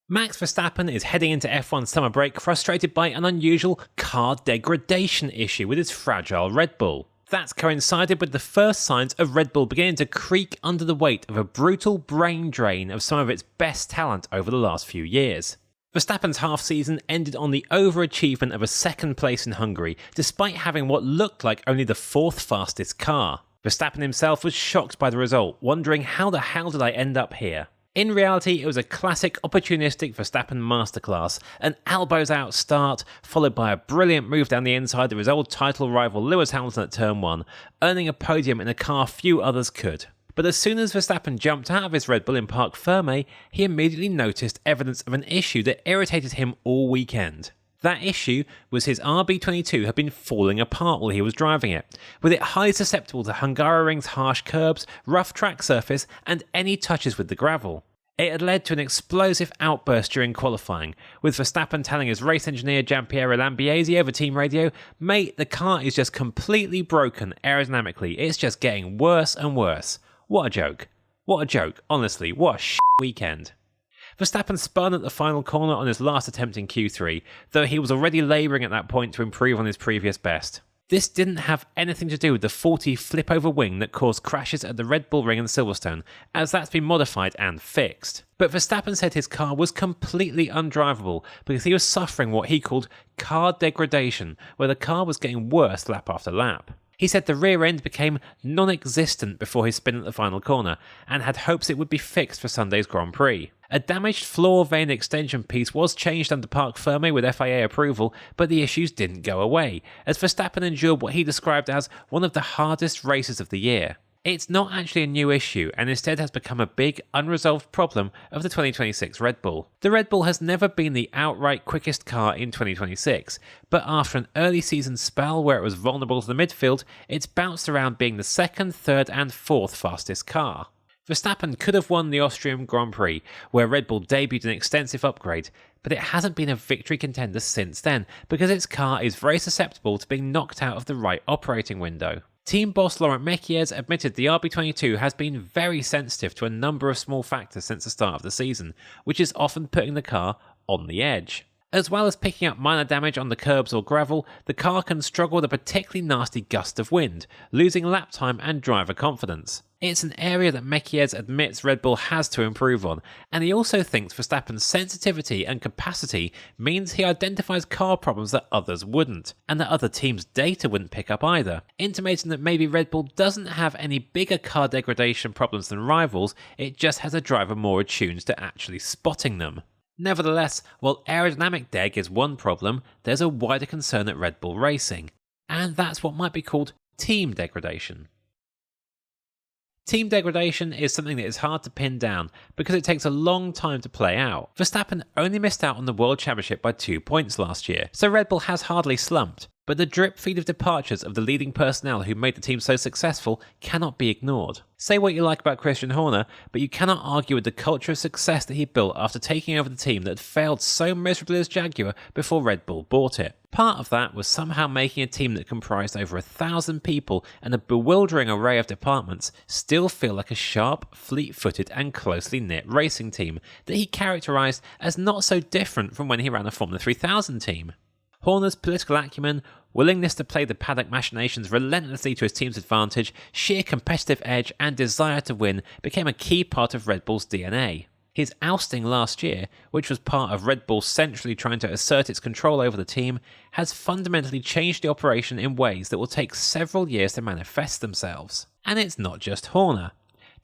Max Verstappen is heading into F1 summer break frustrated by an unusual car degradation issue with his fragile Red Bull. That's coincided with the first signs of Red Bull beginning to creak under the weight of a brutal brain drain of some of its best talent over the last few years. Verstappen's half-season ended on the overachievement of a second place in Hungary, despite having what looked like only the fourth fastest car. Verstappen himself was shocked by the result, wondering how the hell did I end up here? In reality, it was a classic opportunistic Verstappen masterclass, an elbows-out start, followed by a brilliant move down the inside of his old title rival Lewis Hamilton at turn 1, earning a podium in a car few others could. But as soon as Verstappen jumped out of his Red Bull in Parc Fermé, he immediately noticed evidence of an issue that irritated him all weekend. That issue was his RB22 had been falling apart while he was driving it, with it highly susceptible to Hungaroring's harsh curbs, rough track surface, and any touches with the gravel. It had led to an explosive outburst during qualifying, with Verstappen telling his race engineer Giampiero Lambiase over team radio, "Mate, the car is just completely broken aerodynamically, it's just getting worse and worse." What a joke. What a joke, honestly, what a shit weekend. Verstappen spun at the final corner on his last attempt in Q3, though he was already labouring at that point to improve on his previous best. This didn't have anything to do with the faulty flip-over wing that caused crashes at the Red Bull Ring in Silverstone, as that's been modified and fixed. But Verstappen said his car was completely undrivable because he was suffering what he called car degradation, where the car was getting worse lap after lap. He said the rear end became non-existent before his spin at the final corner, and had hopes it would be fixed for Sunday's Grand Prix. A damaged floor vane extension piece was changed under Parc Fermé with FIA approval, but the issues didn't go away, as Verstappen endured what he described as one of the hardest races of the year. It's not actually a new issue, and instead has become a big, unresolved problem of the 2026 Red Bull. The Red Bull has never been the outright quickest car in 2026, but after an early season spell where it was vulnerable to the midfield, it's bounced around being the second, third and fourth fastest car. Verstappen could have won the Austrian Grand Prix, where Red Bull debuted an extensive upgrade, but it hasn't been a victory contender since then, because its car is very susceptible to being knocked out of the right operating window. Team boss Laurent Mekies admitted the RB22 has been very sensitive to a number of small factors since the start of the season, which is often putting the car on the edge. As well as picking up minor damage on the curbs or gravel, the car can struggle with a particularly nasty gust of wind, losing lap time and driver confidence. It's an area that Mekies admits Red Bull has to improve on, and he also thinks Verstappen's sensitivity and capacity means he identifies car problems that others wouldn't, and that other teams' data wouldn't pick up either, intimating that maybe Red Bull doesn't have any bigger car degradation problems than rivals, it just has a driver more attuned to actually spotting them. Nevertheless, while aerodynamic deg is one problem, there's a wider concern at Red Bull Racing, and that's what might be called team degradation. Team degradation is something that is hard to pin down because it takes a long time to play out. Verstappen only missed out on the World Championship by 2 points last year, so Red Bull has hardly slumped. But the drip feed of departures of the leading personnel who made the team so successful cannot be ignored. Say what you like about Christian Horner, but you cannot argue with the culture of success that he built after taking over the team that had failed so miserably as Jaguar before Red Bull bought it. Part of that was somehow making a team that comprised over 1,000 people and a bewildering array of departments still feel like a sharp, fleet-footed and closely knit racing team that he characterised as not so different from when he ran a Formula 3000 team. Horner's political acumen, willingness to play the paddock machinations relentlessly to his team's advantage, sheer competitive edge and desire to win became a key part of Red Bull's DNA. His ousting last year, which was part of Red Bull centrally trying to assert its control over the team, has fundamentally changed the operation in ways that will take several years to manifest themselves. And it's not just Horner.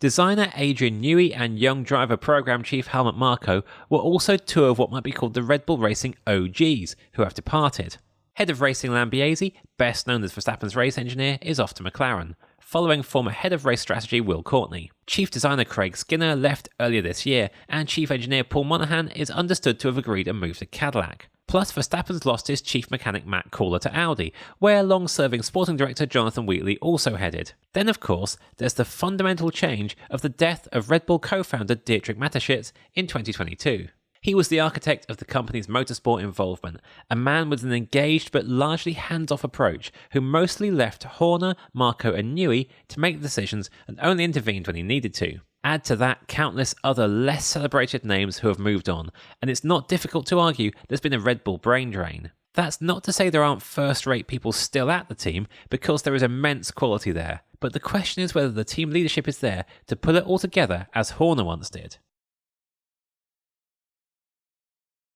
Designer Adrian Newey and young driver program chief Helmut Marko were also two of what might be called the Red Bull Racing OGs who have departed. Head of racing Lambiase, best known as Verstappen's race engineer, is off to McLaren, following former head of race strategy Will Courtney. Chief designer Craig Skinner left earlier this year, and chief engineer Paul Monahan is understood to have agreed a move to Cadillac. Plus, Verstappen's lost his chief mechanic Matt Kohler to Audi, where long-serving sporting director Jonathan Wheatley also headed. Then, of course, there's the fundamental change of the death of Red Bull co-founder Dietrich Mateschitz in 2022. He was the architect of the company's motorsport involvement, a man with an engaged but largely hands-off approach who mostly left Horner, Marko and Newey to make the decisions and only intervened when he needed to. Add to that countless other less celebrated names who have moved on, and it's not difficult to argue there's been a Red Bull brain drain. That's not to say there aren't first-rate people still at the team, because there is immense quality there, but the question is whether the team leadership is there to pull it all together as Horner once did.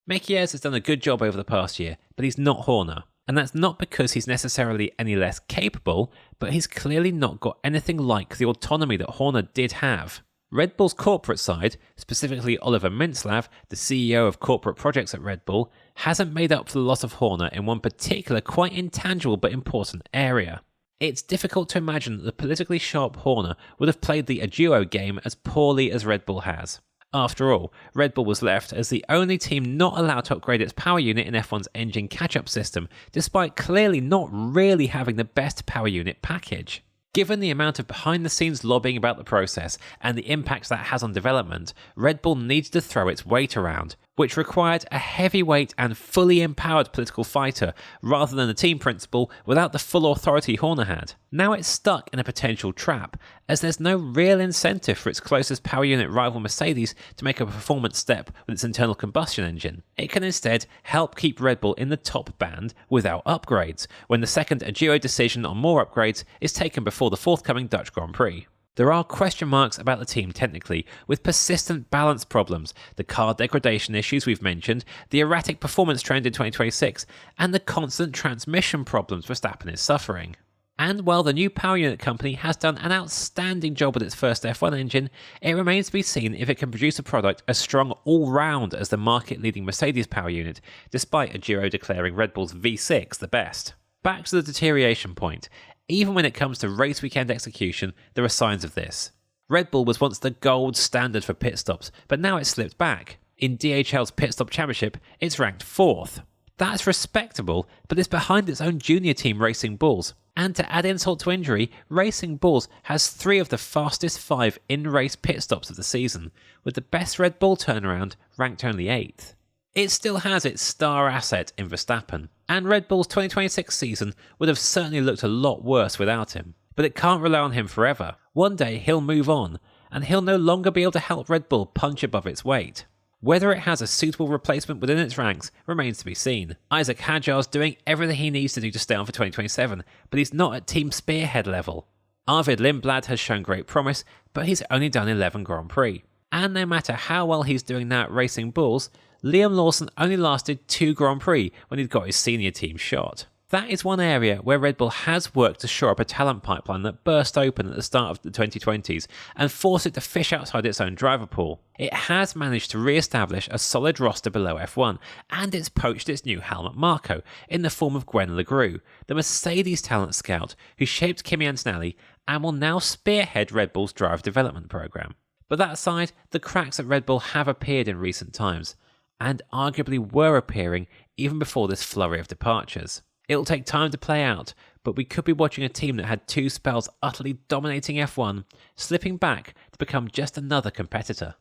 Mekies has done a good job over the past year, but he's not Horner. And that's not because he's necessarily any less capable, but he's clearly not got anything like the autonomy that Horner did have. Red Bull's corporate side, specifically Oliver Mintzlaff, the CEO of corporate projects at Red Bull, hasn't made up for the loss of Horner in one particular quite intangible but important area. It's difficult to imagine that the politically sharp Horner would have played the duo game as poorly as Red Bull has. After all, Red Bull was left as the only team not allowed to upgrade its power unit in F1's engine catch-up system, despite clearly not really having the best power unit package. Given the amount of behind-the-scenes lobbying about the process and the impacts that has on development, Red Bull needs to throw its weight around, which required a heavyweight and fully empowered political fighter rather than a team principal without the full authority Horner had. Now it's stuck in a potential trap, as there's no real incentive for its closest power unit rival Mercedes to make a performance step with its internal combustion engine. It can instead help keep Red Bull in the top band without upgrades, when the second duo decision on more upgrades is taken before the forthcoming Dutch Grand Prix. There are question marks about the team technically, with persistent balance problems, the car degradation issues we've mentioned, the erratic performance trend in 2026, and the constant transmission problems Verstappen is suffering. And while the new power unit company has done an outstanding job with its first F1 engine, it remains to be seen if it can produce a product as strong all-round as the market-leading Mercedes power unit, despite a duo declaring Red Bull's V6 the best. Back to the deterioration point. Even when it comes to race weekend execution, there are signs of this. Red Bull was once the gold standard for pit stops, but now it's slipped back. In DHL's Pit Stop Championship, it's ranked 4th. That's respectable, but it's behind its own junior team Racing Bulls. And to add insult to injury, Racing Bulls has 3 of the fastest 5 in-race pit stops of the season, with the best Red Bull turnaround ranked only 8th. It still has its star asset in Verstappen, and Red Bull's 2026 season would have certainly looked a lot worse without him. But it can't rely on him forever. One day he'll move on, and he'll no longer be able to help Red Bull punch above its weight. Whether it has a suitable replacement within its ranks remains to be seen. Isaac Hadjar's doing everything he needs to do to stay on for 2027, but he's not at team spearhead level. Arvid Lindblad has shown great promise, but he's only done 11 Grand Prix. And no matter how well he's doing now at Racing Bulls, Liam Lawson only lasted 2 Grand Prix when he'd got his senior team shot. That is one area where Red Bull has worked to shore up a talent pipeline that burst open at the start of the 2020s and forced it to fish outside its own driver pool. It has managed to re-establish a solid roster below F1, and it's poached its new Helmut Marko in the form of Gwen Legrue, the Mercedes talent scout who shaped Kimi Antonelli and will now spearhead Red Bull's drive development program. But that aside, the cracks at Red Bull have appeared in recent times, and arguably were appearing even before this flurry of departures. It'll take time to play out, but we could be watching a team that had 2 spells utterly dominating F1, slipping back to become just another competitor.